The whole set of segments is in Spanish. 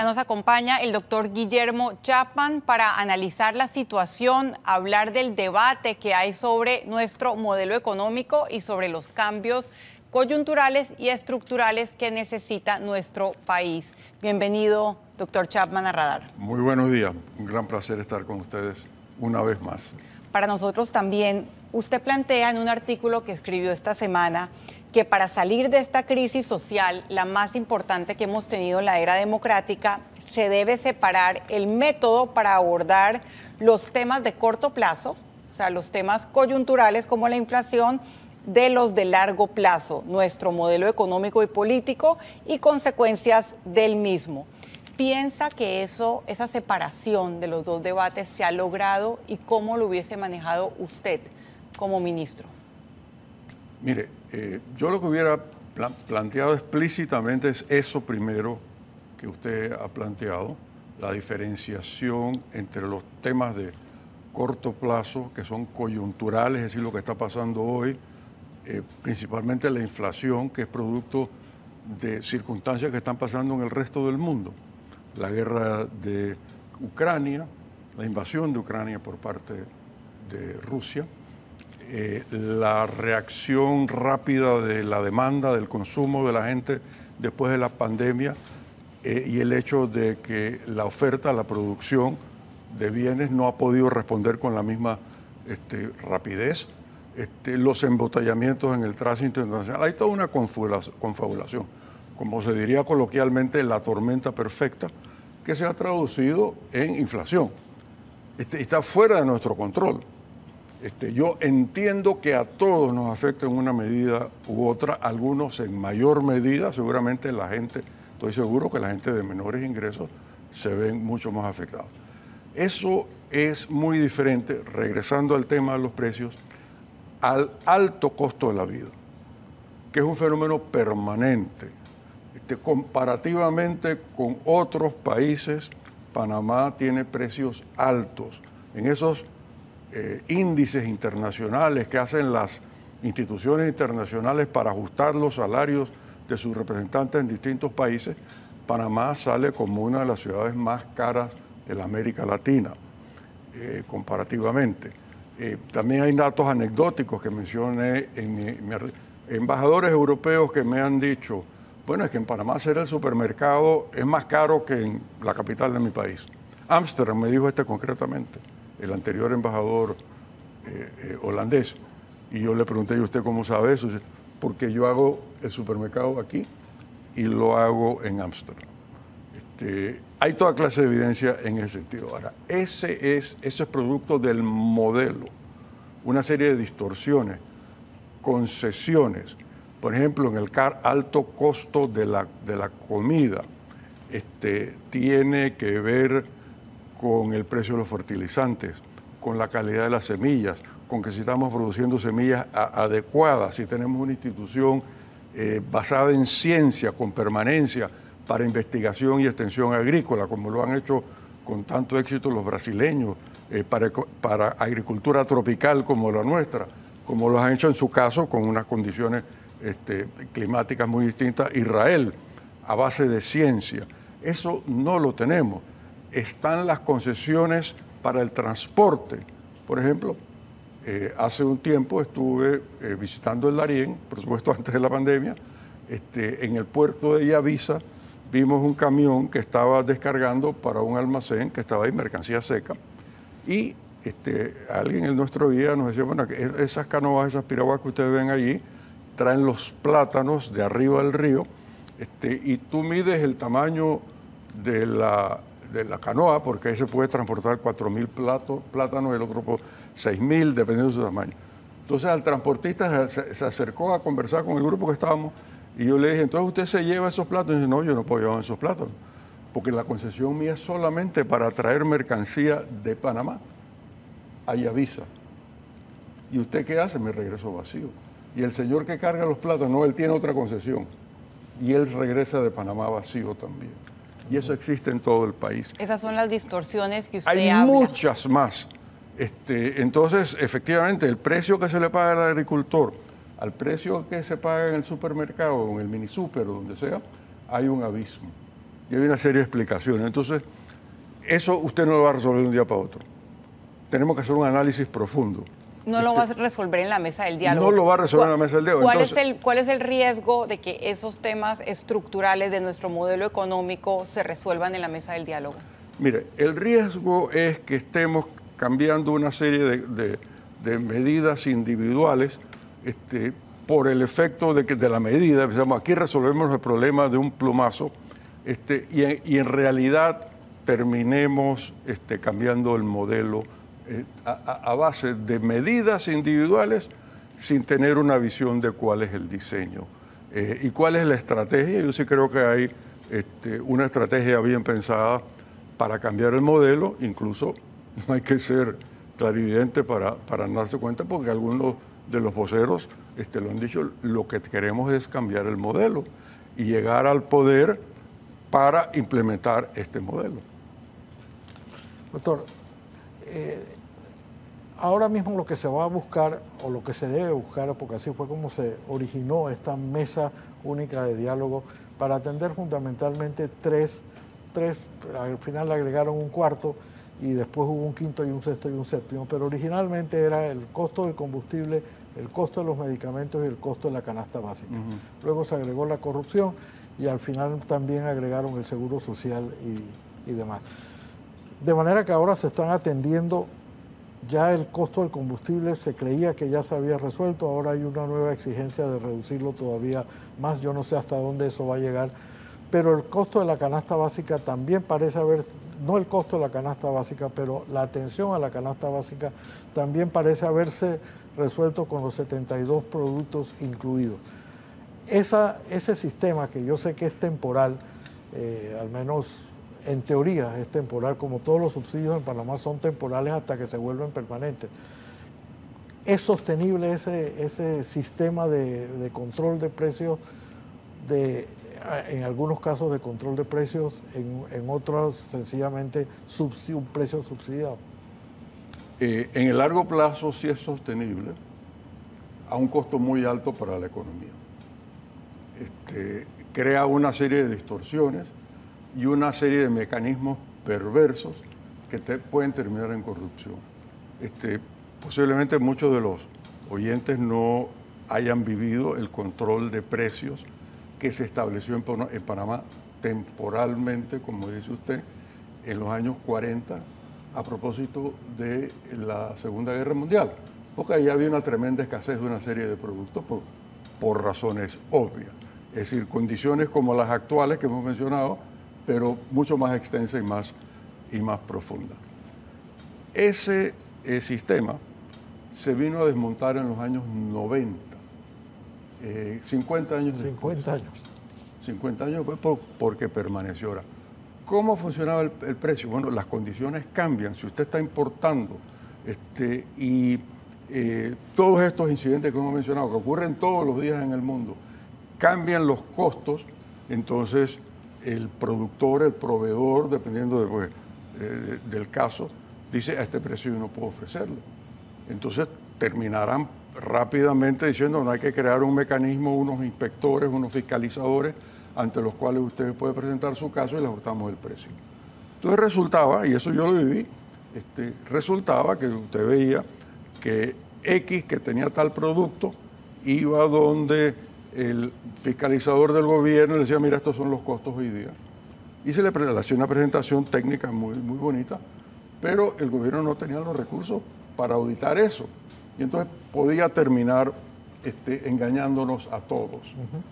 nos acompaña el doctor Guillermo Chapman para analizar la situación, hablar del debate que hay sobre nuestro modelo económico y sobre los cambios coyunturales y estructurales que necesita nuestro país. Bienvenido, doctor Chapman, a Radar. Muy buenos días, un gran placer estar con ustedes una vez más. Para nosotros también. Usted plantea en un artículo que escribió esta semana que para salir de esta crisis social, la más importante que hemos tenido en la era democrática, se debe separar el método para abordar los temas de corto plazo, o sea, los temas coyunturales como la inflación, de los de largo plazo, nuestro modelo económico y político y consecuencias del mismo. ¿Piensa que esa separación de los dos debates se ha logrado y cómo lo hubiese manejado usted como ministro? Mire, yo lo que hubiera planteado explícitamente es eso primero que usted ha planteado, la diferenciación entre los temas de corto plazo, que son coyunturales, es decir, lo que está pasando hoy, principalmente la inflación, que es producto de circunstancias que están pasando en el resto del mundo. La guerra de Ucrania, la invasión de Ucrania por parte de Rusia, la reacción rápida de la demanda, del consumo de la gente después de la pandemia y el hecho de que la oferta, la producción de bienes no ha podido responder con la misma rapidez, los embotellamientos en el tránsito internacional. Hay toda una confabulación, como se diría coloquialmente, la tormenta perfecta, que se ha traducido en inflación. Está fuera de nuestro control. Yo entiendo que a todos nos afecta en una medida u otra, algunos en mayor medida, seguramente la gente, estoy seguro que la gente de menores ingresos se ven mucho más afectados. Eso es muy diferente, regresando al tema de los precios, al alto costo de la vida, que es un fenómeno permanente. Comparativamente con otros países, Panamá tiene precios altos. En esos índices internacionales que hacen las instituciones internacionales para ajustar los salarios de sus representantes en distintos países, Panamá sale como una de las ciudades más caras de la América Latina, comparativamente. También hay datos anecdóticos que mencioné en embajadores europeos que me han dicho, bueno, es que en Panamá hacer el supermercado es más caro que en la capital de mi país. Ámsterdam me dijo concretamente, el anterior embajador holandés. Y yo le pregunté, ¿y usted cómo sabe eso? Dice, porque yo hago el supermercado aquí y lo hago en Ámsterdam. Hay toda clase de evidencia en ese sentido. Ahora, ese es producto del modelo, una serie de distorsiones, concesiones. Por ejemplo, en el alto costo de la comida, tiene que ver con el precio de los fertilizantes, con la calidad de las semillas, con que si estamos produciendo semillas adecuadas, si tenemos una institución basada en ciencia, con permanencia para investigación y extensión agrícola, como lo han hecho con tanto éxito los brasileños, para agricultura tropical como la nuestra, como lo han hecho en su caso con unas condiciones climáticas muy distintas, Israel, a base de ciencia. Eso no lo tenemos. Están las concesiones para el transporte. Por ejemplo, hace un tiempo estuve visitando el Darién, por supuesto antes de la pandemia, en el puerto de Yavisa vimos un camión que estaba descargando para un almacén que estaba ahí, mercancía seca, y alguien en nuestro guía nos decía, bueno, que esas canoas, esas piraguas que ustedes ven allí, traen los plátanos de arriba del río, y tú mides el tamaño de la canoa, porque ahí se puede transportar 4.000 plátanos, el otro por 6.000, dependiendo de su tamaño. Entonces al transportista se acercó a conversar con el grupo que estábamos, y yo le dije, entonces usted se lleva esos plátanos, y dice, no, yo no puedo llevar esos plátanos, porque la concesión mía es solamente para traer mercancía de Panamá a Yavisa. ¿Y usted qué hace? Me regreso vacío. Y el señor que carga los plátanos, no, él tiene otra concesión. Y él regresa de Panamá vacío también. Y eso existe en todo el país. Esas son las distorsiones que usted habla. Hay muchas más. Entonces, efectivamente, el precio que se le paga al agricultor, al precio que se paga en el supermercado, en el minisúper o donde sea, hay un abismo. y hay una serie de explicaciones. Entonces, eso usted no lo va a resolver de un día para otro. Tenemos que hacer un análisis profundo. No lo va a resolver en la mesa del diálogo. No lo va a resolver en la mesa del diálogo. ¿Cuál es el riesgo de que esos temas estructurales de nuestro modelo económico se resuelvan en la mesa del diálogo? Mire, el riesgo es que estemos cambiando una serie de medidas individuales por el efecto de la medida. Digamos, aquí resolvemos el problema de un plumazo y en realidad terminemos cambiando el modelo a base de medidas individuales sin tener una visión de cuál es el diseño y cuál es la estrategia. Yo sí creo que hay una estrategia bien pensada para cambiar el modelo. Incluso no hay que ser clarividente para darse cuenta, porque algunos de los voceros lo han dicho. Lo que queremos es cambiar el modelo y llegar al poder para implementar este modelo. Doctor, ahora mismo lo que se va a buscar, o lo que se debe buscar, porque así fue como se originó esta mesa única de diálogo, para atender fundamentalmente tres, al final le agregaron un cuarto, y después hubo un quinto y un sexto y un séptimo, pero originalmente era el costo del combustible, el costo de los medicamentos y el costo de la canasta básica. Luego se agregó la corrupción y al final también agregaron el seguro social y demás. De manera que ahora se están atendiendo ya el costo del combustible. Se creía que ya se había resuelto, ahora hay una nueva exigencia de reducirlo todavía más. Yo no sé hasta dónde eso va a llegar, pero el costo de la canasta básica también parece haber, no el costo de la canasta básica, pero la atención a la canasta básica también parece haberse resuelto con los 72 productos incluidos. Ese sistema, que yo sé que es temporal, al menos en teoría es temporal, como todos los subsidios en Panamá son temporales hasta que se vuelven permanentes. ¿Es sostenible ese sistema de control de precios, en algunos casos de control de precios, en otros sencillamente un precio subsidiado? En el largo plazo sí es sostenible, a un costo muy alto para la economía. Crea una serie de distorsiones y una serie de mecanismos perversos que pueden terminar en corrupción. Posiblemente muchos de los oyentes no hayan vivido el control de precios que se estableció en Panamá temporalmente, como dice usted, en los años 40, a propósito de la Segunda Guerra Mundial, porque ahí había una tremenda escasez de una serie de productos por razones obvias. Es decir, condiciones como las actuales que hemos mencionado, pero mucho más extensa y más profunda. Ese sistema se vino a desmontar en los años 90, 50 años después. 50 años. 50 años después, porque permaneció. Ahora, ¿cómo funcionaba el precio? Bueno, las condiciones cambian. Si usted está importando todos estos incidentes que hemos mencionado, que ocurren todos los días en el mundo, cambian los costos, entonces el productor, el proveedor, dependiendo del caso, dice: a este precio yo no puedo ofrecerlo. Entonces terminarán rápidamente diciendo: no, hay que crear un mecanismo, unos inspectores, unos fiscalizadores, ante los cuales usted puede presentar su caso y le ajustamos el precio. Entonces resultaba, y eso yo lo viví, resultaba que usted veía que X, que tenía tal producto, iba donde el fiscalizador del gobierno le decía: mira, estos son los costos hoy día. Y se le hacía una presentación técnica muy, muy bonita, pero el gobierno no tenía los recursos para auditar eso. Y entonces podía terminar engañándonos a todos,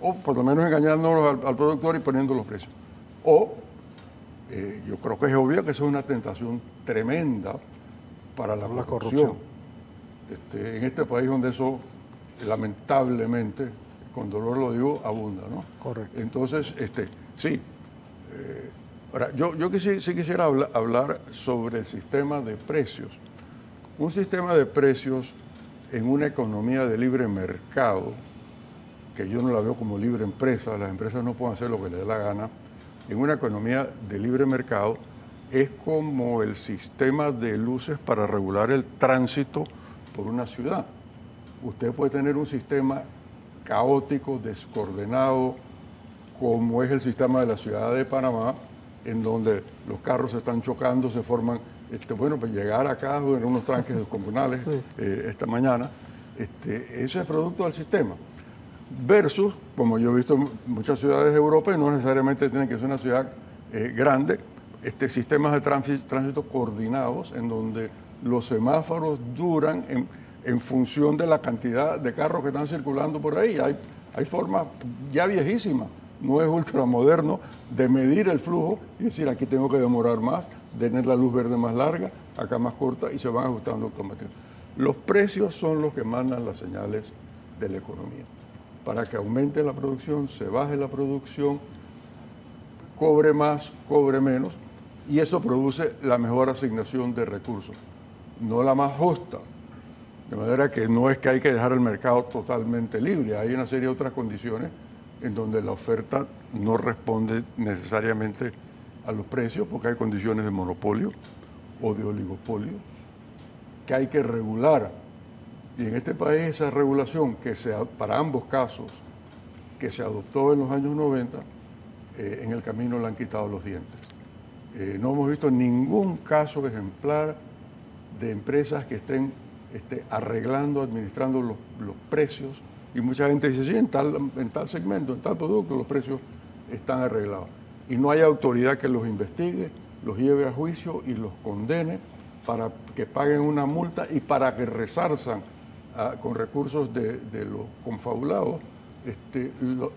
o por lo menos engañándonos al productor y poniendo los precios. O, yo creo que es obvio que eso es una tentación tremenda para la corrupción. En este país donde eso, lamentablemente, con dolor lo digo, abunda, ¿no? Correcto. Entonces, sí. Ahora, yo sí quisiera hablar sobre el sistema de precios. Un sistema de precios en una economía de libre mercado, que yo no la veo como libre empresa, las empresas no pueden hacer lo que les dé la gana. En una economía de libre mercado es como el sistema de luces para regular el tránsito por una ciudad. Usted puede tener un sistema caótico, descoordenado, como es el sistema de la ciudad de Panamá, en donde los carros se están chocando, se forman, bueno, pues llegar acá en unos tranques descomunales Sí. Esta mañana, ese es producto del sistema. Versus, como yo he visto en muchas ciudades de Europa, y no necesariamente tiene que ser una ciudad grande, sistemas de tránsito coordinados en donde los semáforos duran en función de la cantidad de carros que están circulando por ahí. Hay formas ya viejísimas, no es ultramoderno, de medir el flujo y decir aquí tengo que demorar más, tener la luz verde más larga, acá más corta, y se van ajustando automáticamente. Los precios son los que mandan las señales de la economía. Para que aumente la producción, se baje la producción, cobre más, cobre menos, y eso produce la mejor asignación de recursos, no la más justa. De manera que no es que hay que dejar el mercado totalmente libre, hay una serie de otras condiciones en donde la oferta no responde necesariamente a los precios, porque hay condiciones de monopolio o de oligopolio que hay que regular. Y en este país esa regulación, para ambos casos, que se adoptó en los años 90, en el camino le han quitado los dientes. No hemos visto ningún caso ejemplar de empresas que estén arreglando, administrando los precios, y mucha gente dice, sí, en tal segmento, en tal producto, los precios están arreglados. Y no hay autoridad que los investigue, los lleve a juicio y los condene para que paguen una multa y para que resarzan con recursos de los confabulados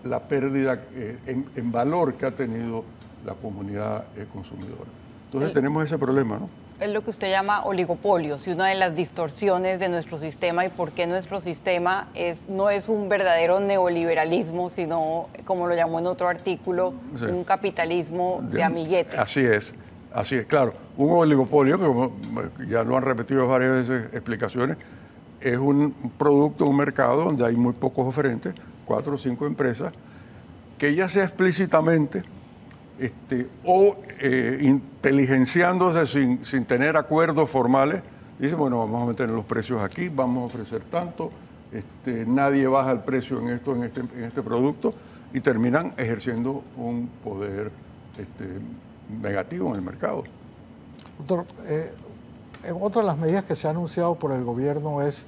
la pérdida en valor que ha tenido la comunidad consumidora. Entonces tenemos ese problema, ¿no? Es lo que usted llama oligopolios y una de las distorsiones de nuestro sistema y por qué nuestro sistema no es un verdadero neoliberalismo, sino, como lo llamó en otro artículo, sí, un capitalismo de amiguetes. Así es, claro. Un oligopolio, que como ya lo han repetido varias veces explicaciones, es un producto, un mercado donde hay muy pocos oferentes, 4 o 5 empresas, que ya sea explícitamente o inteligenciándose sin tener acuerdos formales, dicen, bueno, vamos a meter los precios aquí, vamos a ofrecer tanto, nadie baja el precio en este producto, y terminan ejerciendo un poder negativo en el mercado. Doctor, otra de las medidas que se ha anunciado por el gobierno es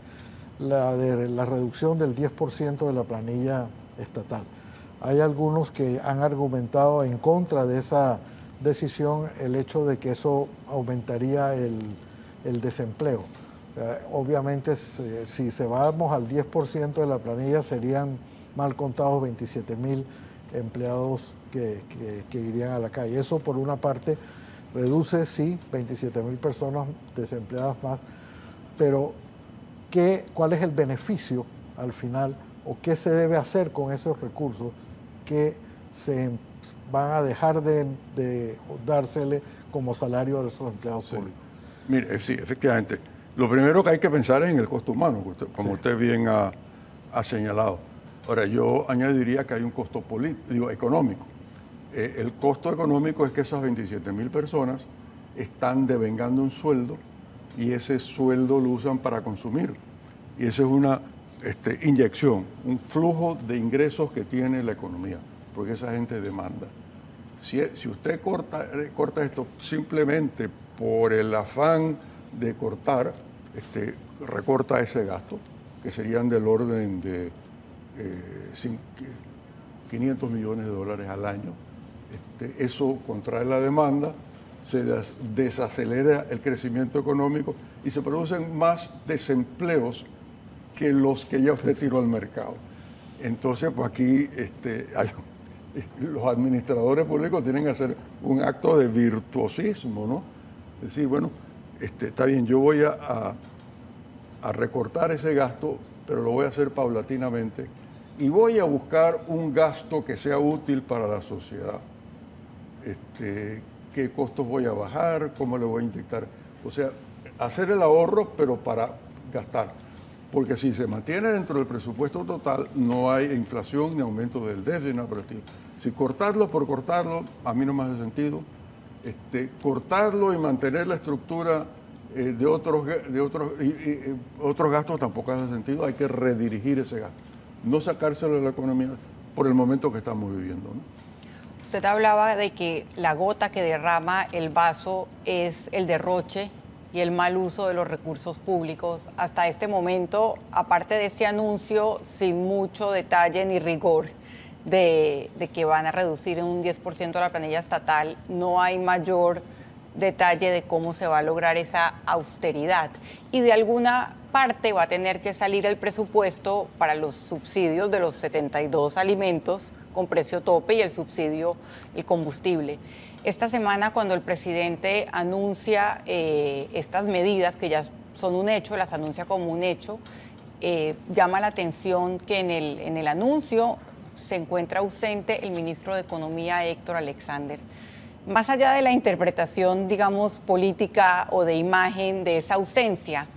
la de la reducción del 10% de la planilla estatal. Hay algunos que han argumentado en contra de esa decisión el hecho de que eso aumentaría el desempleo. Obviamente, si se vamos al 10% de la planilla, serían mal contados 27,000 empleados que irían a la calle. Eso, por una parte, reduce, sí, 27,000 personas desempleadas más, pero ¿cuál es el beneficio al final o qué se debe hacer con esos recursos que se van a dejar de dársele como salario a esos empleados públicos? Mire, sí, efectivamente. Lo primero que hay que pensar es en el costo humano, como usted bien ha señalado. Ahora, yo añadiría que hay un costo económico. El costo económico es que esas 27,000 personas están devengando un sueldo y ese sueldo lo usan para consumir. Y eso es una inyección, un flujo de ingresos que tiene la economía, porque esa gente demanda. Si usted corta esto simplemente por el afán de cortar, recorta ese gasto, que serían del orden de 500 millones de dólares al año. Eso contrae la demanda, se desacelera el crecimiento económico y se producen más desempleos que los que ya usted tiró al mercado. Entonces, pues aquí los administradores públicos tienen que hacer un acto de virtuosismo, ¿no? Es decir, bueno, está bien, yo voy a recortar ese gasto, pero lo voy a hacer paulatinamente y voy a buscar un gasto que sea útil para la sociedad. ¿Qué costos voy a bajar? ¿Cómo le voy a inyectar? O sea, hacer el ahorro, pero para gastar. Porque si se mantiene dentro del presupuesto total, no hay inflación ni aumento del déficit, nada por el estilo. Si cortarlo por cortarlo, a mí no me hace sentido. Cortarlo y mantener la estructura de otros gastos tampoco hace sentido. Hay que redirigir ese gasto. No sacárselo de la economía, por el momento que estamos viviendo, ¿no? Usted hablaba de que la gota que derrama el vaso es el derroche y el mal uso de los recursos públicos. Hasta este momento, aparte de ese anuncio sin mucho detalle ni rigor de que van a reducir en un 10% la planilla estatal, no hay mayor detalle de cómo se va a lograr esa austeridad. Y de alguna parte va a tener que salir el presupuesto para los subsidios de los 72 alimentos con precio tope y el subsidio, el combustible. Esta semana, cuando el presidente anuncia estas medidas, que ya son un hecho, las anuncia como un hecho, llama la atención que en el anuncio se encuentra ausente el ministro de Economía, Héctor Alexander. Más allá de la interpretación, digamos, política o de imagen de esa ausencia,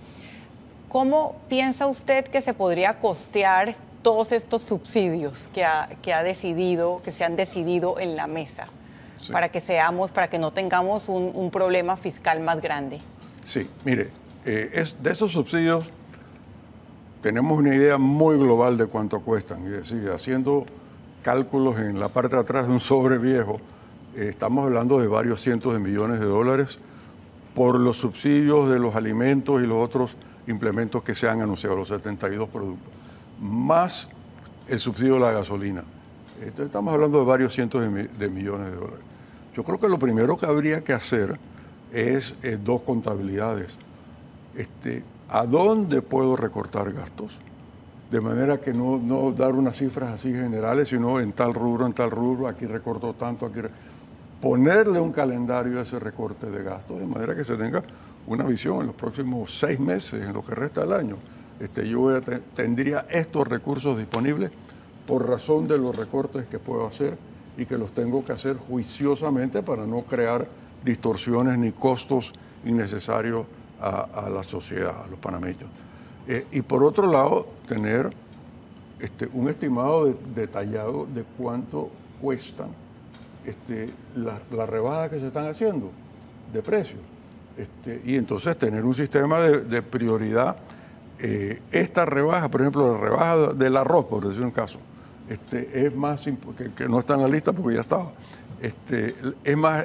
¿cómo piensa usted que se podría costear todos estos subsidios que se han decidido en la mesa, sí, para que no tengamos un problema fiscal más grande? Sí, mire, de esos subsidios tenemos una idea muy global de cuánto cuestan. Es decir, haciendo cálculos en la parte de atrás de un sobre viejo, estamos hablando de varios cientos de millones de dólares por los subsidios de los alimentos y los otros implementos que se han anunciado, los 72 productos, más el subsidio de la gasolina. Entonces estamos hablando de varios cientos de millones de dólares. Yo creo que lo primero que habría que hacer es dos contabilidades. ¿A dónde puedo recortar gastos? De manera que no dar unas cifras así generales, sino en tal rubro, aquí recorto tanto, aquí ponerle un calendario a ese recorte de gastos, de manera que se tenga una visión en los próximos 6 meses, en lo que resta del año. Yo tendría estos recursos disponibles por razón de los recortes que puedo hacer y que los tengo que hacer juiciosamente para no crear distorsiones ni costos innecesarios a la sociedad, a los panameños. Y por otro lado, tener un estimado detallado de cuánto cuestan las rebajas que se están haciendo de precio. Y entonces tener un sistema de prioridad. Esta rebaja, por ejemplo, la rebaja del arroz, por decir un caso, es más que no está en la lista porque ya estaba.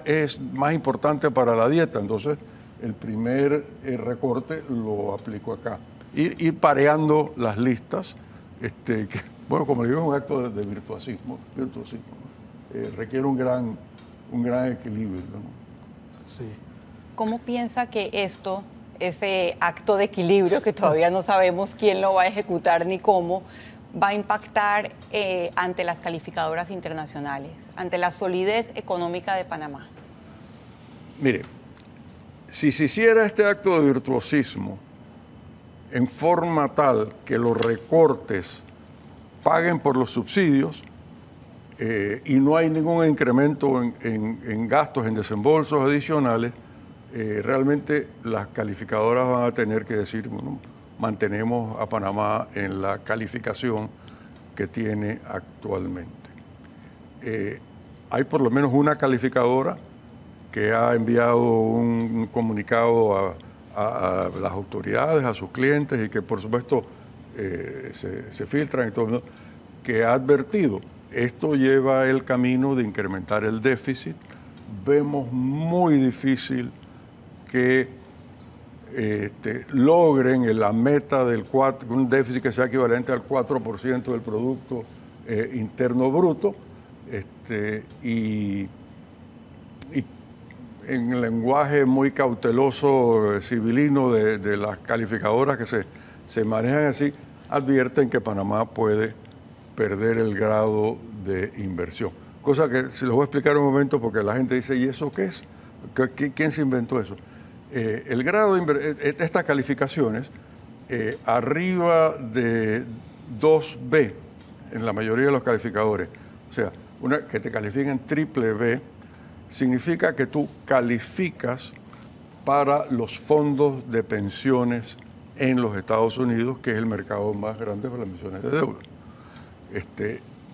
Es más importante para la dieta, entonces el primer recorte lo aplico acá. Ir pareando las listas, bueno, como le digo, es un acto de virtuosismo, requiere un gran equilibrio, ¿no? Sí. ¿Cómo piensa que ese acto de equilibrio, que todavía no sabemos quién lo va a ejecutar ni cómo, va a impactar ante las calificadoras internacionales, ante la solidez económica de Panamá? Mire, si se hiciera este acto de virtuosismo en forma tal que los recortes paguen por los subsidios y no hay ningún incremento en gastos, en desembolsos adicionales, realmente las calificadoras van a tener que decir, bueno, mantenemos a Panamá en la calificación que tiene actualmente. Hay por lo menos una calificadora que ha enviado un comunicado a las autoridades, a sus clientes, y que por supuesto se filtran y todo, que ha advertido, esto lleva el camino de incrementar el déficit. Vemos muy difícil que logren la meta del un déficit que sea equivalente al 4% del Producto Interno Bruto, y en el lenguaje muy cauteloso civilino de las calificadoras que se manejan así, advierten que Panamá puede perder el grado de inversión. Cosa que se los voy a explicar un momento porque la gente dice, ¿y eso qué es? ¿Quién se inventó eso? El grado de estas calificaciones, arriba de 2B en la mayoría de los calificadores, o sea, que te califiquen triple B, significa que tú calificas para los fondos de pensiones en los Estados Unidos, que es el mercado más grande para las emisiones de deuda.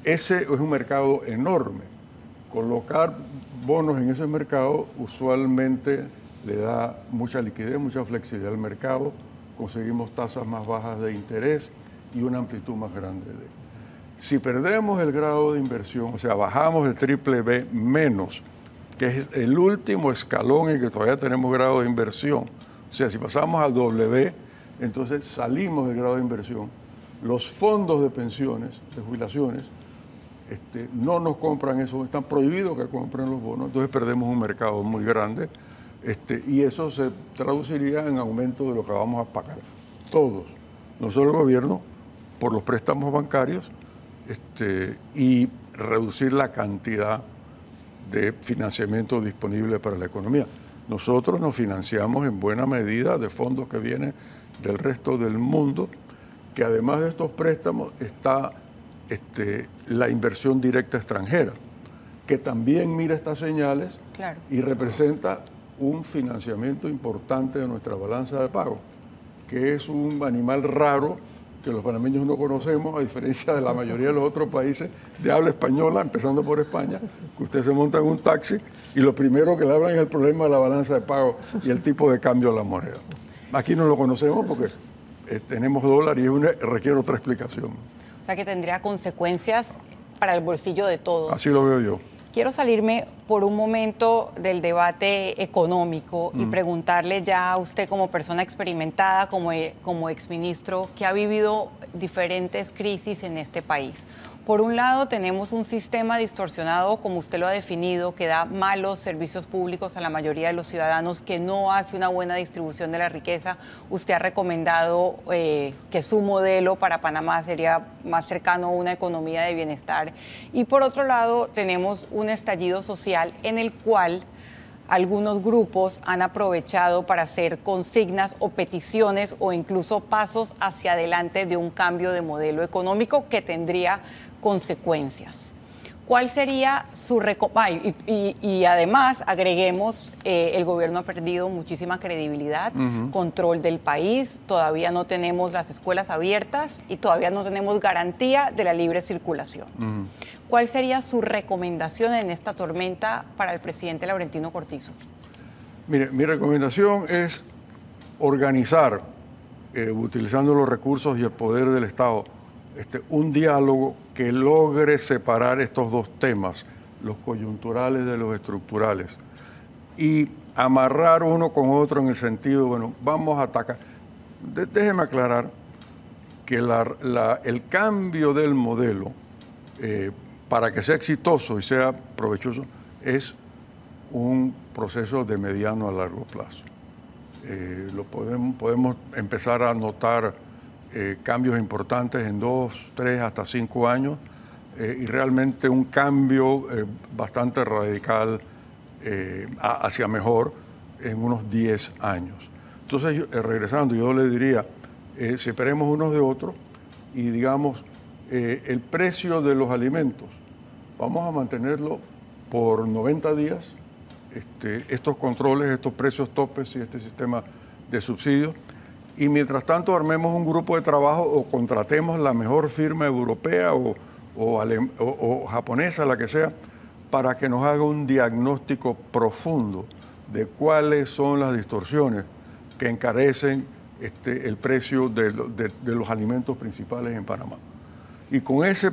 Ese es un mercado enorme. Colocar bonos en ese mercado usualmente le da mucha liquidez, mucha flexibilidad al mercado, conseguimos tasas más bajas de interés y una amplitud más grande. Si perdemos el grado de inversión, o sea, bajamos el triple B menos, que es el último escalón en que todavía tenemos grado de inversión, o sea, si pasamos al doble B, entonces salimos del grado de inversión. Los fondos de pensiones, de jubilaciones, no nos compran eso, están prohibidos que compren los bonos, entonces perdemos un mercado muy grande, y eso se traduciría en aumento de lo que vamos a pagar todos, no solo el gobierno, por los préstamos bancarios, y reducir la cantidad de financiamiento disponible para la economía. Nosotros nos financiamos en buena medida de fondos que vienen del resto del mundo, que además de estos préstamos está la inversión directa extranjera, que también mira estas señales, claro, y representa un financiamiento importante de nuestra balanza de pago, que es un animal raro que los panameños no conocemos, a diferencia de la mayoría de los otros países de habla española, empezando por España, que usted se monta en un taxi y lo primero que le hablan es el problema de la balanza de pago y el tipo de cambio de la moneda. Aquí no lo conocemos porque tenemos dólar y requiere otra explicación. O sea que tendría consecuencias para el bolsillo de todos. Así lo veo yo. Quiero salirme por un momento del debate económico y preguntarle ya a usted como persona experimentada, como exministro, que ha vivido diferentes crisis en este país. Por un lado, tenemos un sistema distorsionado, como usted lo ha definido, que da malos servicios públicos a la mayoría de los ciudadanos, que no hace una buena distribución de la riqueza. Usted ha recomendado que su modelo para Panamá sería más cercano a una economía de bienestar. Y por otro lado, tenemos un estallido social en el cual algunos grupos han aprovechado para hacer consignas o peticiones o incluso pasos hacia adelante de un cambio de modelo económico que tendría consecuencias. ¿Cuál sería su y además, agreguemos, el gobierno ha perdido muchísima credibilidad, control del país, todavía no tenemos las escuelas abiertas y todavía no tenemos garantía de la libre circulación. ¿Cuál sería su recomendación en esta tormenta para el presidente Laurentino Cortizo? Mire, mi recomendación es organizar, utilizando los recursos y el poder del Estado, un diálogo que logre separar estos dos temas, los coyunturales de los estructurales, y amarrar uno con otro en el sentido, bueno, vamos a atacar. Déjeme aclarar que el cambio del modelo, para que sea exitoso y sea provechoso, es un proceso de mediano a largo plazo. Podemos empezar a notar cambios importantes en 2, 3, hasta 5 años, y realmente un cambio bastante radical hacia mejor en unos 10 años. Entonces, regresando, yo le diría, separemos unos de otros y digamos, el precio de los alimentos, vamos a mantenerlo por 90 días, estos controles, estos precios topes y este sistema de subsidios. Y mientras tanto armemos un grupo de trabajo o contratemos la mejor firma europea o japonesa, la que sea, para que nos haga un diagnóstico profundo de cuáles son las distorsiones que encarecen el precio de los alimentos principales en Panamá. Y con ese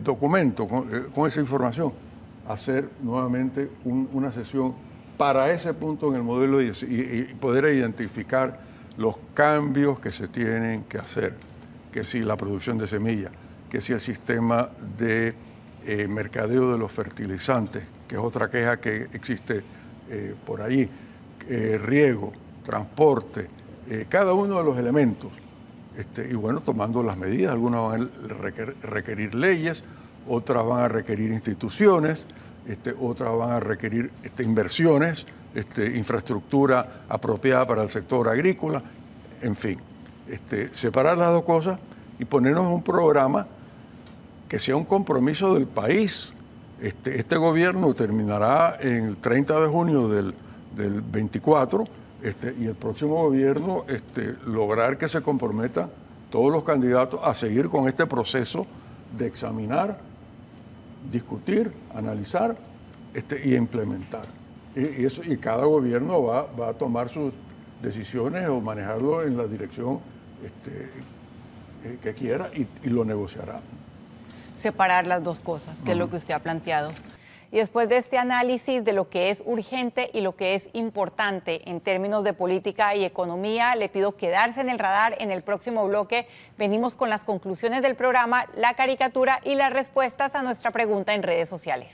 documento, con esa información, hacer nuevamente una sesión para ese punto en el modelo y poder identificar los cambios que se tienen que hacer, que si la producción de semillas, que si el sistema de mercadeo de los fertilizantes, que es otra queja que existe por ahí, riego, transporte, cada uno de los elementos, y bueno, tomando las medidas, algunas van a requerir leyes, otras van a requerir instituciones, otras van a requerir inversiones, infraestructura apropiada para el sector agrícola, en fin. Separar las dos cosas y ponernos un programa que sea un compromiso del país. Este gobierno terminará en el 30 de junio del 24, y el próximo gobierno lograr que se comprometan todos los candidatos a seguir con este proceso de examinar, discutir, analizar y implementar. Y cada gobierno va a tomar sus decisiones o manejarlo en la dirección que quiera y lo negociará. Separar las dos cosas, que es lo que usted ha planteado. Y después de este análisis de lo que es urgente y lo que es importante en términos de política y economía, le pido quedarse en el radar. En el próximo bloque venimos con las conclusiones del programa, la caricatura y las respuestas a nuestra pregunta en redes sociales.